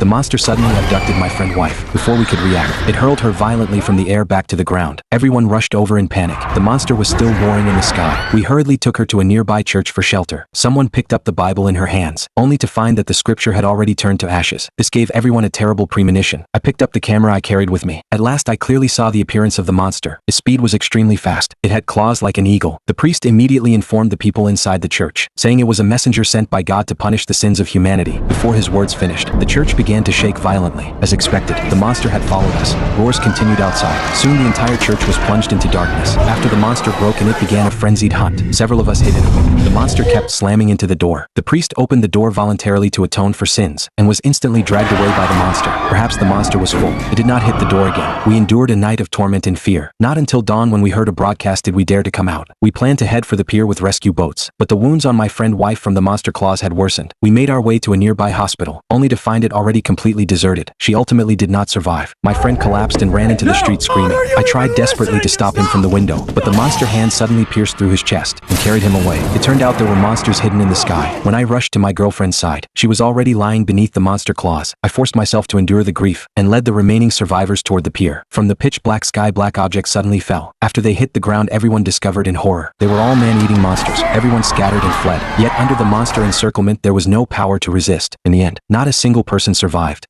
The monster suddenly abducted my friend's wife. Before we could react, it hurled her violently from the air back to the ground. Everyone rushed over in panic. The monster was still roaring in the sky. We hurriedly took her to a nearby church for shelter. Someone picked up the Bible in her hands, only to find that the scripture had already turned to ashes. This gave everyone a terrible premonition. I picked up the camera I carried with me. At last I clearly saw the appearance of the monster. Its speed was extremely fast. It had claws like an eagle. The priest immediately informed the people inside the church, saying it was a messenger sent by God to punish the sins of humanity. Before his words finished, the church began to shake violently. As expected, the monster had followed us. Roars continued outside. Soon the entire church was plunged into darkness. After the monster broke in, it began a frenzied hunt. Several of us hid in it. The monster kept slamming into the door. The priest opened the door voluntarily to atone for sins, and was instantly dragged away by the monster. Perhaps the monster was full. It did not hit the door again. We endured a night of torment and fear. Not until dawn, when we heard a broadcast, did we dare to come out. We planned to head for the pier with rescue boats, but the wounds on my friend's wife from the monster claws had worsened. We made our way to a nearby hospital, only to find it already completely deserted. She ultimately did not survive. My friend collapsed and ran into the street screaming. I tried desperately to stop him from the window, but the monster hand suddenly pierced through his chest and carried him away. It turned out there were monsters hidden in the sky. When I rushed to my girlfriend's side, she was already lying beneath the monster claws. I forced myself to endure the grief and led the remaining survivors toward the pier. From the pitch black sky, black objects suddenly fell. After they hit the ground, everyone discovered in horror they were all man-eating monsters. Everyone scattered and fled. Yet under the monster encirclement, there was no power to resist. In the end, not a single person survived.